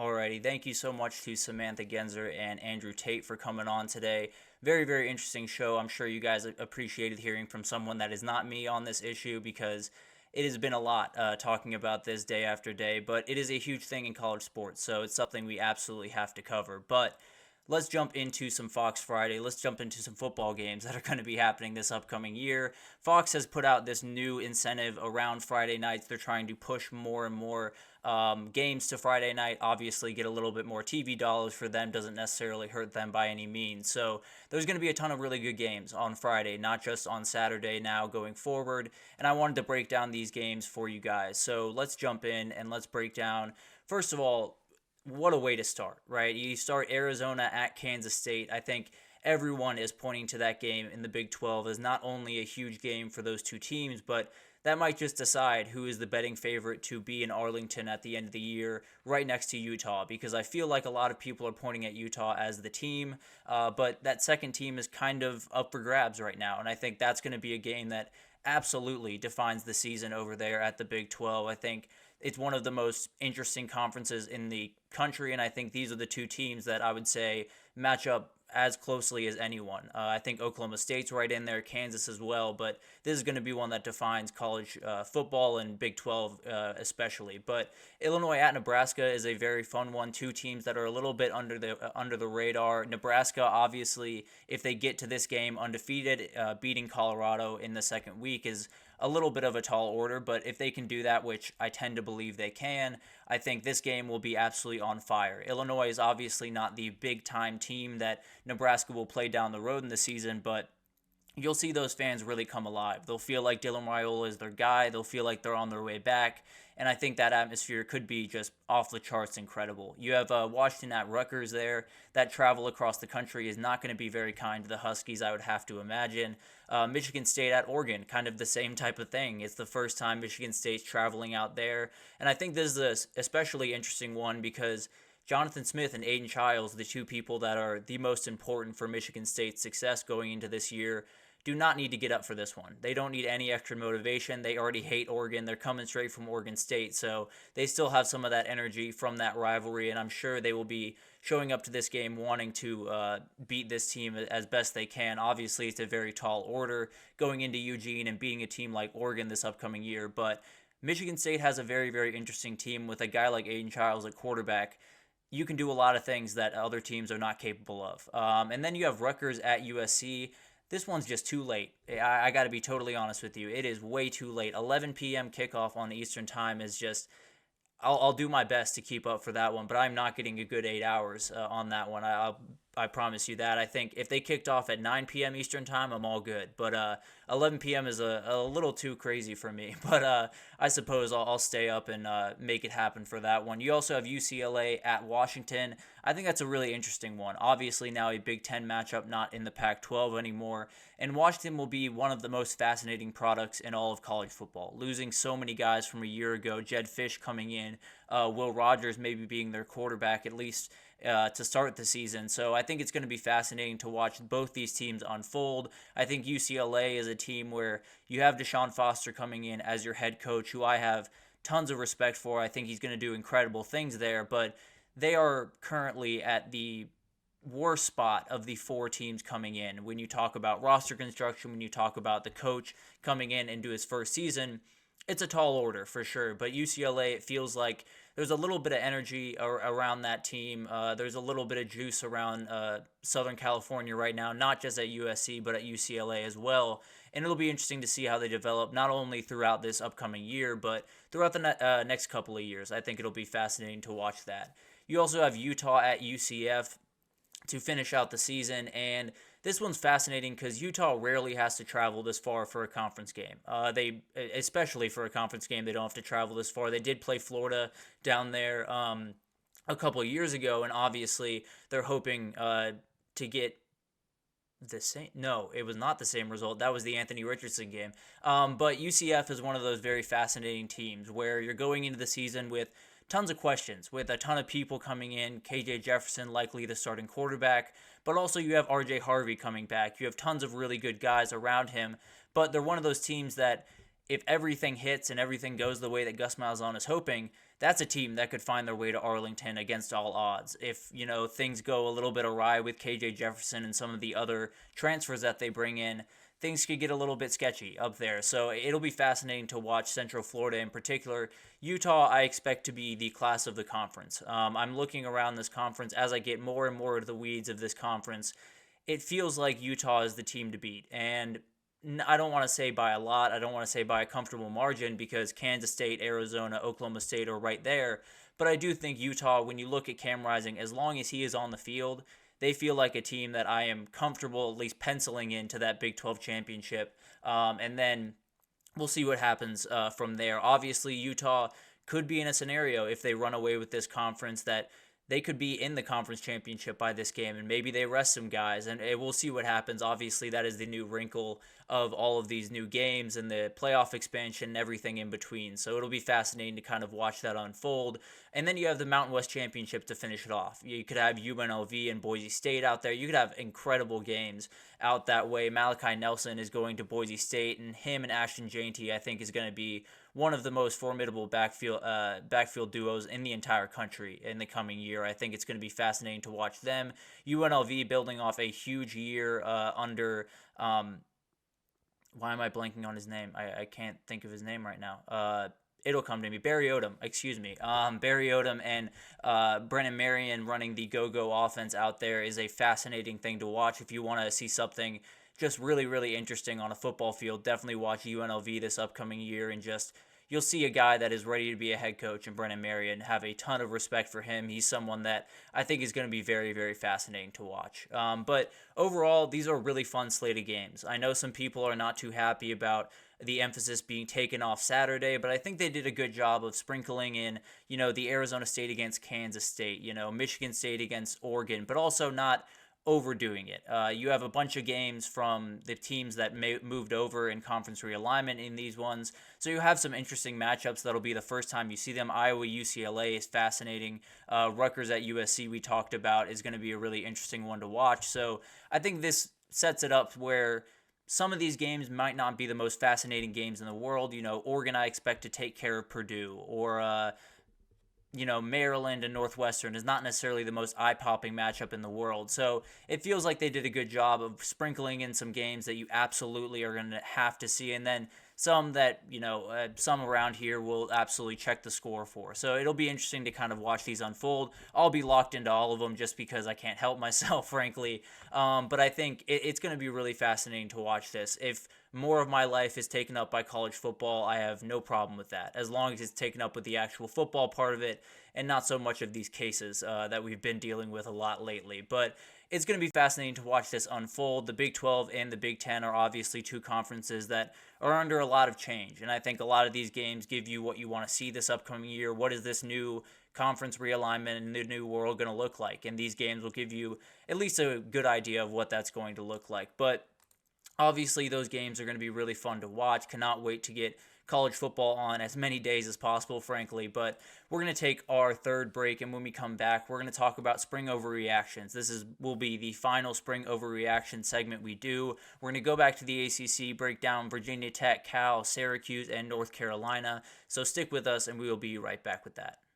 Alrighty, thank you so much to Samantha Genzer and Andrew Tate for coming on today. Very, very interesting show. I'm sure you guys appreciated hearing from someone that is not me on this issue because it has been a lot talking about this day after day, but it is a huge thing in college sports, so it's something we absolutely have to cover. But let's jump into some Fox Friday. Let's jump into some football games that are going to be happening this upcoming year. Fox has put out this new incentive around Friday nights. They're trying to push more and more games to Friday night. Obviously, get a little bit more TV dollars for them. Doesn't necessarily hurt them by any means. So there's going to be a ton of really good games on Friday, not just on Saturday now going forward. And I wanted to break down these games for you guys. So let's jump in and let's break down, first of all, what a way to start, right? You start Arizona at Kansas State. I think everyone is pointing to that game in the Big 12 as not only a huge game for those two teams, but that might just decide who is the betting favorite to be in Arlington at the end of the year, right next to Utah, because I feel like a lot of people are pointing at Utah as the team, but that second team is kind of up for grabs right now, and I think that's going to be a game that absolutely defines the season over there at the Big 12. I think it's one of the most interesting conferences in the country, and I think these are the two teams that I would say match up as closely as anyone. I think Oklahoma State's right in there, Kansas as well, but this is going to be one that defines college football and Big 12 especially. But Illinois at Nebraska is a very fun one. Two teams that are a little bit under the radar. Nebraska, obviously, if they get to this game undefeated, beating Colorado in the second week is a little bit of a tall order, but if they can do that, which I tend to believe they can, I think this game will be absolutely on fire. Illinois is obviously not the big-time team that Nebraska will play down the road in the season, but you'll see those fans really come alive. They'll feel like Dylan Raiola is their guy. They'll feel like they're on their way back. And I think that atmosphere could be just off the charts incredible. You have Washington at Rutgers there. That travel across the country is not going to be very kind to the Huskies, I would have to imagine. Michigan State at Oregon, kind of the same type of thing. It's the first time Michigan State's traveling out there. And I think this is an especially interesting one because Jonathan Smith and Aiden Childs, the two people that are the most important for Michigan State's success going into this year, do not need to get up for this one. They don't need any extra motivation. They already hate Oregon. They're coming straight from Oregon State, so they still have some of that energy from that rivalry, and I'm sure they will be showing up to this game wanting to beat this team as best they can. Obviously, it's a very tall order going into Eugene and beating a team like Oregon this upcoming year, but Michigan State has a very, very interesting team with a guy like Aiden Childs at quarterback. You can do a lot of things that other teams are not capable of. And then you have Rutgers at USC. This one's just too late. I got to be totally honest with you. It is way too late. 11 p.m. kickoff on the Eastern time is just, I'll do my best to keep up for that one, but I'm not getting a good 8 hours on that one. I promise you that. I think if they kicked off at 9 p.m. Eastern time, I'm all good. But 11 p.m. is a little too crazy for me. But I suppose I'll stay up and make it happen for that one. You also have UCLA at Washington. I think that's a really interesting one. Obviously now a Big Ten matchup, not in the Pac-12 anymore. And Washington will be one of the most fascinating products in all of college football. Losing so many guys from a year ago, Jed Fish coming in, Will Rogers maybe being their quarterback at least to start the season. So I think it's going to be fascinating to watch both these teams unfold. I think UCLA is a team where you have Deshaun Foster coming in as your head coach, who I have tons of respect for. I think he's going to do incredible things there, but they are currently at the worst spot of the four teams coming in. When you talk about roster construction, when you talk about the coach coming in into his first season, it's a tall order for sure. But UCLA, it feels like there's a little bit of energy around that team. There's a little bit of juice around Southern California right now, not just at USC, but at UCLA as well. And it'll be interesting to see how they develop, not only throughout this upcoming year, but throughout the next couple of years. I think it'll be fascinating to watch that. You also have Utah at UCF to finish out the season, and this one's fascinating because Utah rarely has to travel this far for a conference game. Especially for a conference game, they don't have to travel this far. They did play Florida down there a couple of years ago, and obviously they're hoping to get the same. No, it was not the same result. That was the Anthony Richardson game. But UCF is one of those very fascinating teams where you're going into the season with tons of questions, with a ton of people coming in. KJ Jefferson likely the starting quarterback, but also you have RJ Harvey coming back. You have tons of really good guys around him, but they're one of those teams that if everything hits and everything goes the way that Gus Malzahn is hoping, that's a team that could find their way to Arlington against all odds. If, things go a little bit awry with KJ Jefferson and some of the other transfers that they bring in, things could get a little bit sketchy up there. So it'll be fascinating to watch Central Florida in particular. Utah, I expect to be the class of the conference. I'm looking around this conference as I get more and more into the weeds of this conference. It feels like Utah is the team to beat. And I don't want to say by a lot. I don't want to say by a comfortable margin because Kansas State, Arizona, Oklahoma State are right there. But I do think Utah, when you look at Cam Rising, as long as he is on the field, they feel like a team that I am comfortable at least penciling into that Big 12 championship. And then we'll see what happens from there. Obviously, Utah could be in a scenario if they run away with this conference that they could be in the conference championship by this game, and maybe they rest some guys, and we'll see what happens. Obviously, that is the new wrinkle of all of these new games and the playoff expansion and everything in between. So it'll be fascinating to kind of watch that unfold. And then you have the Mountain West Championship to finish it off. You could have UNLV and Boise State out there. You could have incredible games out that way. Malachi Nelson is going to Boise State, and him and Ashton Jainty, I think, is going to be one of the most formidable backfield duos in the entire country in the coming year. I think it's going to be fascinating to watch them. UNLV building off a huge year under why am I blanking on his name? I can't think of his name right now. It'll come to me. Barry Odom, excuse me. Barry Odom and Brennan Marion running the go-go offense out there is a fascinating thing to watch. If you want to see something just really, really interesting on a football field, definitely watch UNLV this upcoming year, and just you'll see a guy that is ready to be a head coach, and Brennan Marion, have a ton of respect for him. He's someone that I think is going to be very, very fascinating to watch. But overall, these are really fun slate of games. I know some people are not too happy about the emphasis being taken off Saturday, but I think they did a good job of sprinkling in, the Arizona State against Kansas State, Michigan State against Oregon, but also not overdoing it. You have a bunch of games from the teams that moved over in conference realignment in these ones. So you have some interesting matchups that'll be the first time you see them. Iowa, UCLA is fascinating. Rutgers at USC we talked about is going to be a really interesting one to watch. So I think this sets it up where some of these games might not be the most fascinating games in the world. Oregon I expect to take care of Purdue, or Maryland and Northwestern is not necessarily the most eye-popping matchup in the world. So it feels like they did a good job of sprinkling in some games that you absolutely are going to have to see, and then some that, some around here will absolutely check the score for. So it'll be interesting to kind of watch these unfold. I'll be locked into all of them just because I can't help myself, frankly. But I think it's going to be really fascinating to watch this. If more of my life is taken up by college football, I have no problem with that, as long as it's taken up with the actual football part of it and not so much of these cases that we've been dealing with a lot lately. But it's going to be fascinating to watch this unfold. The Big 12 and the Big 10 are obviously two conferences that are under a lot of change, and I think a lot of these games give you what you want to see this upcoming year. What is this new conference realignment and the new world going to look like? And these games will give you at least a good idea of what that's going to look like. But obviously, those games are going to be really fun to watch. Cannot wait to get college football on as many days as possible, frankly. But we're going to take our third break, and when we come back, we're going to talk about spring overreactions. Will be the final spring overreaction segment we do. We're going to go back to the ACC, break down Virginia Tech, Cal, Syracuse, and North Carolina. So stick with us, and we will be right back with that.